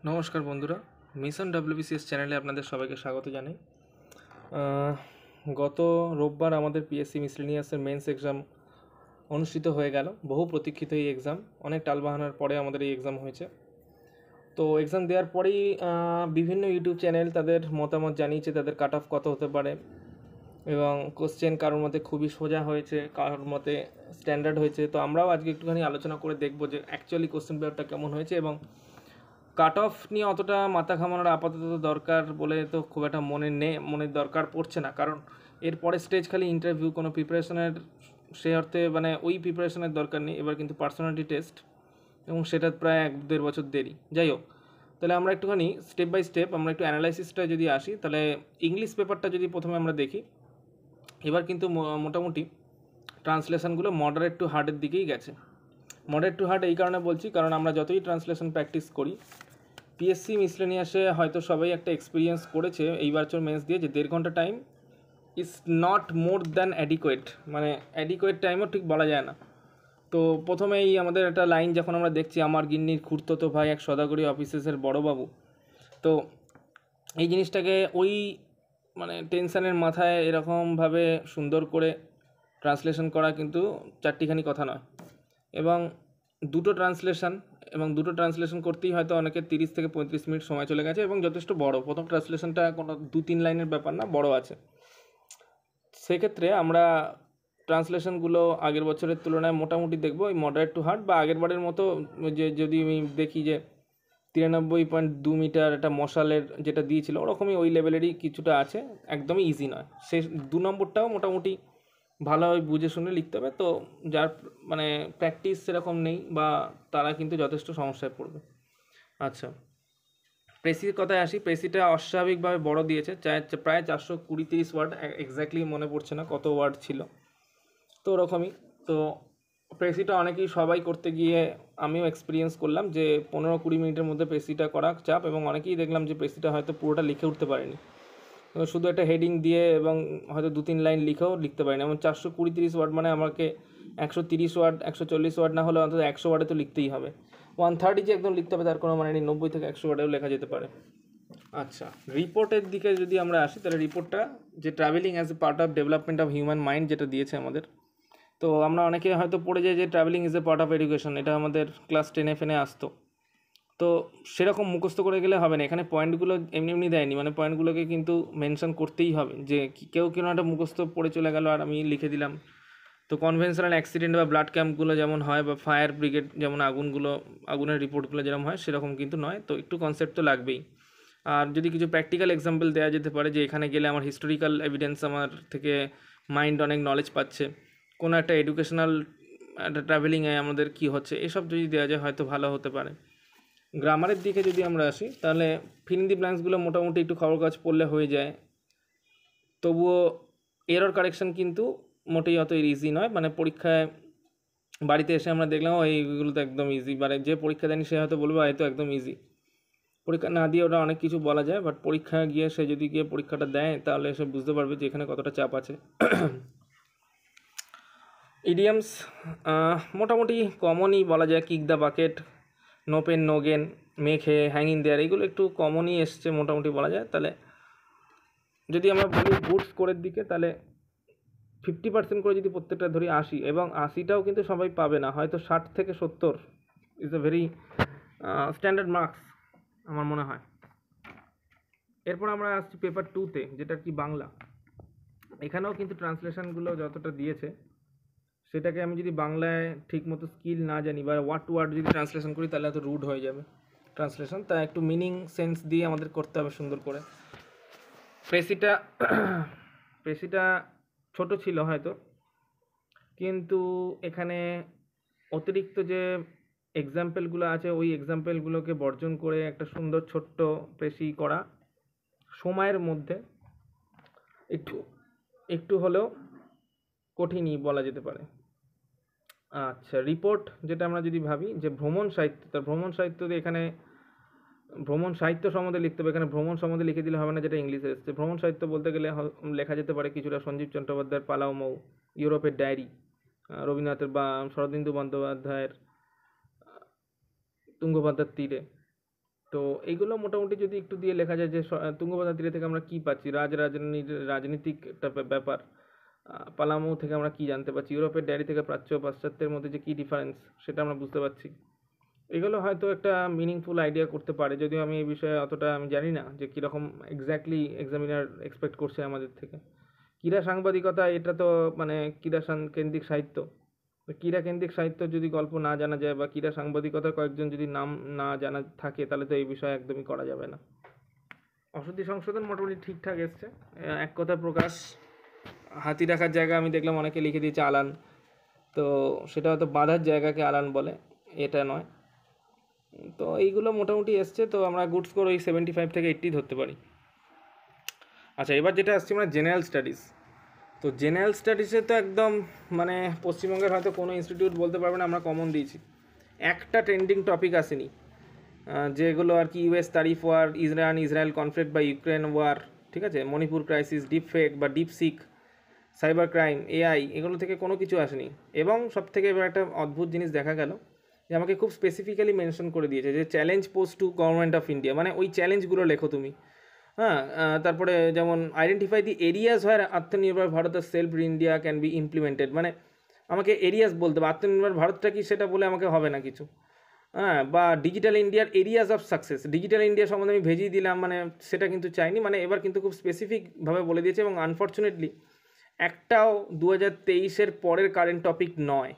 নমস্কার বন্ধুরা, mission WBCS চ্যানেলে আপনাদের সবাইকে স্বাগত জানাই। আহ, গত রোববার আমাদের পিএসসি মিসলেনিয়াসের মেন্স এক্সাম অনুষ্ঠিত হয়ে গেল। বহু প্রতীক্ষিত এই এক্সাম, অনেক টালবাহানার পরে আমাদের এই এক্সাম হয়েছে। তো এক্সাম দেওয়ার পরেই বিভিন্ন ইউটিউব চ্যানেল তাদের মতামত জানিয়েছে তাদের কাট অফ কত হতে পারে, এবং কোশ্চেন কারোর মতে খুবই সোজা হয়েছে, কারোর মতে স্ট্যান্ডার্ড হয়েছে। তো আমরাও আজকে একটুখানি আলোচনা করে দেখব যে অ্যাকচুয়ালি কোশ্চেন পেপারটা কেমন হয়েছে, এবং কাট অফ নিয়ে অতটা মাথা ঘামানোর আপাতত দরকার বলে তো খুব একটা মনের দরকার পড়ছে না, কারণ এরপরে স্টেজ খালি ইন্টারভিউ, কোনো প্রিপারেশনের সে অর্থে মানে ওই প্রিপারেশনের দরকার নেই। এবার কিন্তু পার্সোনালিটি টেস্ট, এবং সেটা প্রায় 1-1.5 বছর দেরি। যাই হোক, তাহলে আমরা একটুখানি স্টেপ বাই স্টেপ আমরা একটু অ্যানালাইসিসটা যদি আসি, তাহলে ইংলিশ পেপারটা যদি প্রথমে আমরা দেখি, এবার কিন্তু মোটামুটি ট্রান্সলেশনগুলো মডারেট টু হার্ডের দিকেই গেছে। মডারেট টু হার্ড এই কারণে বলছি, কারণ আমরা যতই ট্রান্সলেশন প্র্যাকটিস করি, পিএসসি মিসলেনিয়াসে হয়তো সবাই একটা এক্সপিরিয়েন্স করেছে এই বছর মেন্স দিয়ে, যে 1.5 ঘন্টা time is not more than adequate, মানে অ্যাডিকুয়েট টাইমও ঠিক বলা যায় না। তো প্রথমেই আমাদের একটা লাইন যখন আমরা দেখছি, আমার গিন্নির খুঁড়তো ভাই এক সদাগরি অফিসেসের বড়োবাবু, তো এই জিনিসটাকে ওই মানে টেনশানের মাথায় এরকমভাবে সুন্দর করে ট্রান্সলেশন করা কিন্তু চারটিখানি কথা নয়। এবং দুটো ট্রান্সলেশন করতেই হয়তো অনেকের 30 থেকে 35 মিনিট সময় চলে গেছে, এবং যথেষ্ট বড়। প্রথম ট্রান্সলেশনটা কোনো 2-3 লাইনের ব্যাপার না, বড় আছে। সেক্ষেত্রে আমরা ট্রান্সলেশনগুলো আগের বছরের তুলনায় মোটামুটি দেখব এই মডারেট টু হার্ড, বা আগের বারের মতো যে যদি আমি দেখি যে 93.2 মিটার একটা মশালের যেটা দিয়েছিল ওরকমই ওই লেভেলেরই কিছুটা আছে, একদমই ইজি নয়। সে 2 নম্বরটাও মোটামুটি ভালোভাবে বুঝে শুনে লিখতে হবে। তো যার মানে প্র্যাকটিস সেরকম নেই বা তারা কিন্তু যথেষ্ট সমস্যায় পড়বে। আচ্ছা, প্রেসির কথায় আসি। প্রেসিটা অস্বাভাবিকভাবে বড় দিয়েছে, প্রায় 420-30 ওয়ার্ড, এক্স্যাক্টলি মনে পড়ছে না কত ওয়ার্ড ছিল, তো ওরকমই। তো প্রেসিটা অনেকেই সবাই করতে গিয়ে আমিও এক্সপিরিয়েন্স করলাম যে 15-20 মিনিটের মধ্যে প্রেসিটা করা চাপ, এবং অনেকেই দেখলাম যে প্রেসিটা হয়তো পুরোটা লিখে উঠতে পারেনি, শুধু একটা হেডিং দিয়ে এবং হয়তো 2-3 লাইন লিখেও লিখতে পারি না। এমন 420-30 ওয়ার্ড মানে আমাকে 130 ওয়ার্ড 140 ওয়ার্ড না হলে অন্তত 100 ওয়ার্ডে তো লিখতেই হবে। 130 যে একদম লিখতে হবে তার কোনো মানে নেই, 90 থেকে 100 ওয়ার্ডেও লেখা যেতে পারে। আচ্ছা, রিপোর্টের দিকে যদি আমরা আসি, তাহলে রিপোর্টটা যে travelling as a part of development of human mind যেটা দিয়েছে আমাদের, তো আমরা অনেকে হয়তো পড়ে যাই যে travelling is a part of education, এটা আমাদের ক্লাস 10-এ আসতো। তো সেরকম মুখস্থ করে গেলে হবে না, এখানে পয়েন্টগুলো এমনি এমনি দেয়নি, মানে পয়েন্টগুলোকে কিন্তু মেনশন করতেই হবে। যে কেউ কেউ একটা মুখস্থ পড়ে চলে গেল আর আমি লিখে দিলাম। তো কনভেনশনাল অ্যাক্সিডেন্ট বা ব্লাড ক্যাম্পগুলো যেমন হয়, বা ফায়ার ব্রিগেড যেমন আগুনের রিপোর্টগুলো যেরকম হয় সেরকম কিন্তু নয়। তো একটু কনসেপ্ট তো লাগবেই। আর যদি কিছু প্র্যাকটিক্যাল এক্সাম্পল দেওয়া যেতে পারে, যে এখানে গেলে আমার হিস্টোরিক্যাল এভিডেন্স আমার থেকে মাইন্ড অনেক নলেজ পাচ্ছে, কোনো একটা এডুকেশনাল একটা ট্রাভেলিংয়ে আমাদের কী হচ্ছে, এসব যদি দেওয়া যায় হয়তো ভালো হতে পারে। গ্রামারের দিকে যদি আমরা আসি, তাহলে ফিল ইন দি ব্ল্যাঙ্কসগুলো মোটামুটি একটু খবর কাজ পড়লে হয়ে যায়। তবুও এরর কারেকশন কিন্তু মোটেই অত ইজি নয়, মানে পরীক্ষায় বাড়িতে এসে আমরা দেখলাম এইগুলো তো একদম ইজি, মানে যে পরীক্ষা দেয়নি সে হয়তো বলবে হয়তো একদম ইজি। পরীক্ষা না দিয়ে ওরা অনেক কিছু বলা যায়, বাট পরীক্ষায় গিয়ে সে যদি গিয়ে পরীক্ষাটা দেয় তাহলে সে বুঝতে পারবে যে এখানে কতটা চাপ আছে। ইডিয়ামস মোটামুটি কমনই বলা যায়, kick the bucket, no pain no gain, make hay, hang in there, এগুলো একটু কমনই এসছে মোটামুটি বলা যায়। তাহলে যদি আমরা বলি গুড স্কোরের দিকে, তাহলে 50% করে যদি প্রত্যেকটা ধরি 80, এবং 80টাও কিন্তু সবাই পাবে না, হয়তো 60 থেকে 70 is a very standard marks আমার মনে হয়। এরপর আমরা আসছি পেপার 2-তে, যেটা কি বাংলা। এখানেও কিন্তু ট্রান্সলেশনগুলো যতটা দিয়েছে সেটাকে আমি যদি বাংলায় ঠিক মতো স্কিল না জানি বা ওয়ার্ড টু ওয়ার্ড যদি ট্রান্সলেশন করি, তাহলে এত রুড হয়ে যাবে ট্রান্সলেশন। তাই একটু মিনিং সেন্স দিয়ে আমাদের করতে হবে সুন্দর করে। প্রেসিটা ছোট ছিল হয়তো, কিন্তু এখানে অতিরিক্ত যে এক্সাম্পলগুলো আছে ওই এক্সাম্পলগুলোকে বর্জন করে একটা সুন্দর ছোট্ট প্রেসি করা সময়ের মধ্যে একটু একটু হলেও কঠিনই বলা যেতে পারে। আচ্ছা, রিপোর্ট যেটা আমরা যদি ভাবি যে ভ্রমণ সাহিত্য, তার ভ্রমণ সাহিত্য দিয়ে এখানে ভ্রমণ সাহিত্য সম্বন্ধে লিখতে হবে, এখানে ভ্রমণ সম্বন্ধে লিখে দিলে হবে না, যেটা ইংলিশে এসছে। ভ্রমণ সাহিত্য বলতে গেলে লেখা যেতে পারে কিছুটা সঞ্জীব চট্টোপাধ্যায়ের পালাও মৌ, ইউরোপের ডায়েরি, রবীন্দ্রনাথের বা শরদিন্দু বন্দ্যোপাধ্যায়ের তুঙ্গভদ্রার তীরে। তো এইগুলো মোটামুটি যদি একটু দিয়ে লেখা যায় যে তুঙ্গভদ্রা তীরে থেকে আমরা কী পাচ্ছি, রাজনীতিক একটা ব্যাপার, পালামৌ থেকে আমরা কী জানতে পারছি, ইউরোপের ডায়েরি থেকে প্রাচ্য পাশ্চাত্যের মধ্যে যে কী ডিফারেন্স সেটা আমরা বুঝতে পারছি। এগুলো হয়তো একটা মিনিংফুল আইডিয়া করতে পারে, যদিও আমি এই বিষয়ে অতটা আমি জানি না যে কীরকম এক্স্যাক্টলি এক্সামিনার এক্সপেক্ট করছে আমাদের থেকে। ক্রীড়া সাংবাদিকতা এটা তো মানে ক্রীড়া কেন্দ্রিক সাহিত্য, ক্রীড়া কেন্দ্রিক সাহিত্য যদি গল্প না জানা যায় বা ক্রীড়া সাংবাদিকতার কয়েকজন যদি নাম না জানা থাকে তাহলে তো এই বিষয়ে একদমই করা যাবে না। অশুদ্ধি সংশোধন মোটামুটি ঠিকঠাক এসছে, এক কথা প্রকাশ। হাতি রাখার জায়গা আমি দেখলাম অনেকে লিখে দিয়েছে আলান, তো সেটা হয়তো বাঁধার জায়গাকে আলান বলে, এটা নয়। তো এইগুলো মোটামুটি এসছে, তো আমরা গুড স্কোর ওই 75 থেকে 80 ধরতে পারি। আচ্ছা, এবার যেটা আসছে আমরা জেনারেল স্টাডিজ। তো জেনারেল স্টাডিজে তো একদম মানে পশ্চিমবঙ্গের হয়তো কোনো ইনস্টিটিউট বলতে পারবে না আমরা কমন দিয়েছি, একটা ট্রেন্ডিং টপিক আসেনি, যেগুলো আর কি ইউএস তারিফ ওয়ার, ইসরায়েল কনফ্লিক্ট বা ইউক্রেন ওয়ার, ঠিক আছে, মণিপুর ক্রাইসিস, ডিপ ফেক বা ডিপসিক, সাইবার ক্রাইম, এআই, এগুলো থেকে কোনো কিছু আসেনি। এবং সব থেকে এবার একটা অদ্ভুত জিনিস দেখা গেল যে আমাকে খুব স্পেসিফিক্যালি মেনশন করে দিয়েছে যে challenge post two government of India, মানে ওই চ্যালেঞ্জগুলো লেখো তুমি। হ্যাঁ, তারপরে যেমন আইডেন্টিফাই দি এরিয়াজ হয় আত্মনির্ভর Bharat self India can be implemented, মানে আমাকে এরিয়াস বলতে হবে, আত্মনির্ভর ভারতটা কি সেটা বলে আমাকে হবে না কিছু। হ্যাঁ, বা ডিজিটাল ইন্ডিয়ার areas of success, digital India সম্বন্ধে আমি ভেজিয়ে দিলাম, মানে সেটা কিন্তু চাইনি, মানে এবার কিন্তু খুব স্পেসিফিকভাবে বলে দিয়েছে। এবং আনফর্চুনেটলি একটাও 2023-এর পরের কারেন্ট টপিক নয়।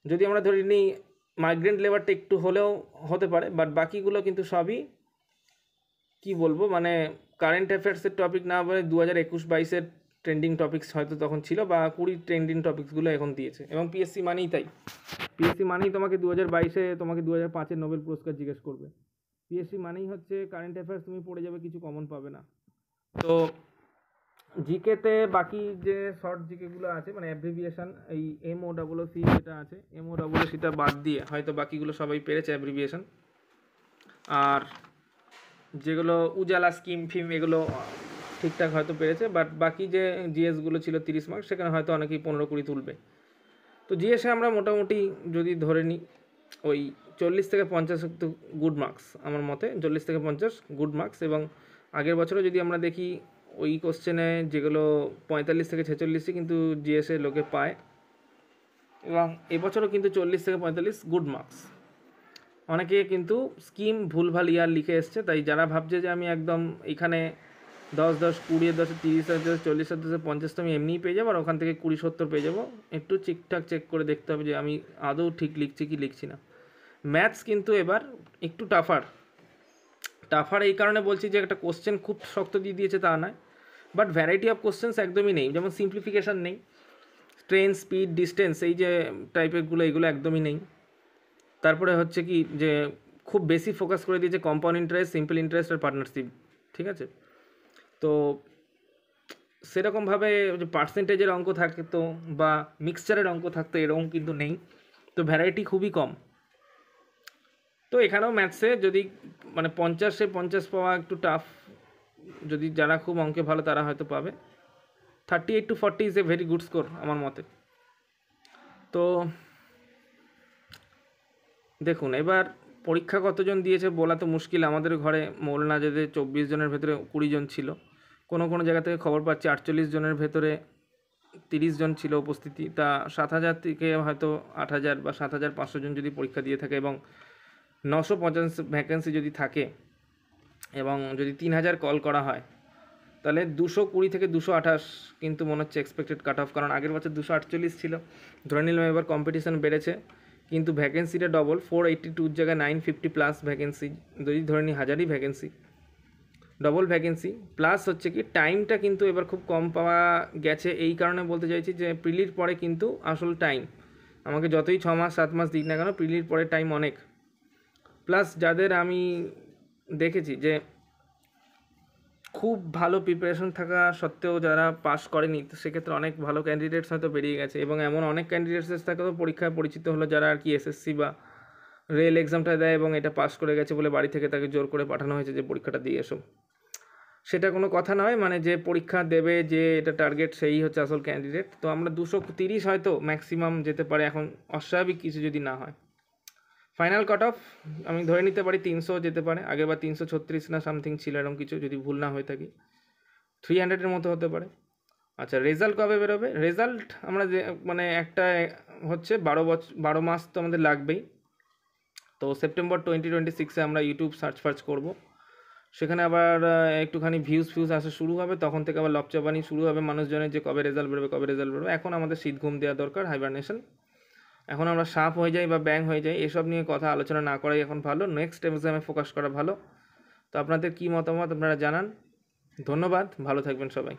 যদি আমরা ধরে নিই মাইগ্রেন্ট লেবারটা একটু হলেও হতে পারে, বাট বাকিগুলো কিন্তু সবই কি বলবো মানে কারেন্ট অ্যাফেয়ার্সের টপিক না বলে 2021-22-এর ট্রেন্ডিং টপিকস হয়তো তখন ছিল, বা 20 ট্রেন্ডিং টপিকসগুলো এখন দিয়েছে। এবং পিএসসি মানেই তাই, পিএসসি মানেই তোমাকে 2022-এ তোমাকে 2005-এর নোবেল পুরস্কার জিজ্ঞেস করবে। পিএসসি মানেই হচ্ছে কারেন্ট অ্যাফেয়ার্স তুমি পড়ে যাবে, কিছু কমন পাবে না। তো জিকেতে বাকি যে শর্ট জিকেগুলো আছে মানে অ্যাব্রিভিয়েশন, এই MOCC যেটা আছে, MOCCটা বাদ দিয়ে হয়তো বাকিগুলো সবাই পেরেছে অ্যাব্রিভিয়েশন। আর যেগুলো উজালা স্কিম ফিম এগুলো ঠিকঠাক হয়তো পেরেছে, বাট বাকি যে জিএসগুলো ছিল 30 মার্কস সেখানে হয়তো অনেকেই 15-20 তুলবে। তো জিএসে আমরা মোটামুটি যদি ধরে নিই ওই 40 থেকে 50 একটু গুড মার্কস, আমার মতে 40 থেকে 50 গুড মার্কস। এবং আগের বছরও যদি আমরা দেখি ওই কোশ্চেনে যেগুলো 45 থেকে 46 কিন্তু জিএসে লোকে পায়, এবং এবছরও কিন্তু 40 থেকে 45 গুড মার্কস। অনেকে কিন্তু স্কিম ভুলভাল ইয়ার লিখে এসছে, তাই যারা ভাবছে যে আমি একদম এখানে 10, 10, 20, 10, 30, 10, 40, 10, 50 তো আমি এমনিই পেয়ে যাবো, আর ওখান থেকে 20, 70 পেয়ে যাবো, একটু ঠিকঠাক চেক করে দেখতে হবে যে আমি আদৌ ঠিক লিখছি কি লিখছি না। ম্যাথস কিন্তু এবার একটু টাফার এই কারণে বলছি যে একটা কোশ্চেন খুব শক্ত দিয়ে দিয়েছে তা নয়, বাট ভ্যারাইটি অফ কোশ্চেন্স একদমই নেই। যেমন সিম্পলিফিকেশান নেই, ট্রেন, স্পিড, ডিস্টেন্স, এই যে টাইপেরগুলো এগুলো একদমই নেই। তারপরে হচ্ছে কি যে খুব বেশি ফোকাস করে দিয়েছে কম্পাউন্ড ইন্টারেস্ট, সিম্পল ইন্টারেস্ট আর পার্টনারশিপ, ঠিক আছে। তো সেরকমভাবে যে পার্সেন্টেজের অঙ্ক থাকতো বা মিক্সচারের অঙ্ক থাকতো এরকম কিন্তু নেই, তো ভ্যারাইটি খুবই কম। তো এখানেও ম্যাথসে যদি মানে 50-এ 50 পাওয়া একটু টাফ, যদি যারা খুব অঙ্কে ভালো তারা হয়তো পাবে। 38 to 40 is a very good score আমার মতে। তো দেখুন এবার পরীক্ষা কতজন দিয়েছে বলা তো মুশকিল। আমাদের ঘরে মৌলানা আজাদের 24 জনের ভেতরে 20 জন ছিল, কোনো জায়গা থেকে খবর পাচ্ছি 48 জনের ভেতরে 30 জন ছিল উপস্থিতি। তা 7,000 থেকে হয়তো 8,000 বা 7,500 জন যদি পরীক্ষা দিয়ে থাকে, এবং 950 ভ্যাকেন্সি যদি থাকে, এবং যদি 3,000 কল করা হয়, তাহলে 220 থেকে 228 কিন্তু মনে হচ্ছে এক্সপেক্টেড কাট অফ। কারণ আগের বছর 248 ছিল, ধরে নিলাম এবার কম্পিটিশান বেড়েছে, কিন্তু ভ্যাকেন্সিটা ডবল, 482 জায়গায় 950 প্লাস ভ্যাকেন্সি, যদি ধরে নিই 1000ই ভ্যাকেন্সি, ডবল ভ্যাকেন্সি। প্লাস হচ্ছে কি টাইমটা কিন্তু এবার খুব কম পাওয়া গেছে, এই কারণে বলতে চাইছি যে প্রিলির পরে কিন্তু আসল টাইম, আমাকে যতই 6 মাস 7 মাস দিক না কেন, প্রিলির পরে টাইম অনেক। প্লাস যাদের আমি দেখেছি যে খুব ভালো প্রিপারেশন থাকা সত্ত্বেও যারা পাস করেনি, তো সেক্ষেত্রে অনেক ভালো ক্যান্ডিডেটস হয়তো বেরিয়ে গেছে, এবং এমন অনেক ক্যান্ডিডেটস থাকে তো পরীক্ষায় পরিচিত হলো যারা আর কি এসএসসি বা রেল এক্সামটা দেয় এবং এটা পাস করে গেছে বলে বাড়ি থেকে তাকে জোর করে পাঠানো হয়েছে যে পরীক্ষাটা দিয়ে এসো। সেটা কোনো কথা নয়, মানে যে পরীক্ষা দেবে যে এটা টার্গেট সেই হচ্ছে আসল ক্যান্ডিডেট। তো আমরা 230 হয়তো ম্যাক্সিমাম যেতে পারে এখন, অস্বাভাবিক কিছু যদি না হয়। ফাইনাল কাট অফ আমি ধরে নিতে পারি 300 যেতে পারে, আগেরবার 336 না সামথিং ছিল এরকম কিছু, যদি ভুল না হয়ে থাকি 300-এর মতো হতে পারে। আচ্ছা, রেজাল্ট কবে বেরোবে? রেজাল্ট আমরা যে মানে একটা হচ্ছে 12 মাস তো আমাদের লাগবেই। তো সেপ্টেম্বর 2026-এ আমরা ইউটিউব সার্চ ফার্চ করব, সেখানে আবার একটুখানি ভিউজ আসা শুরু হবে, তখন থেকে আবার লপচাপানি শুরু হবে মানুষজনের যে কবে রেজাল্ট বেরোবে। এখন আমাদের শীত ঘুম দেওয়া দরকার, হাইবারনেশন। এখন আমরা সাপ হয়ে যাই বা ব্যাং হয়ে যাই, এসব নিয়ে কথা আলোচনা না করাই এখন ভালো, নেক্সট এক্সামে ফোকাস করা ভালো। তো আপনাদের কী মতামত আপনারা জানান। ধন্যবাদ, ভালো থাকবেন সবাই।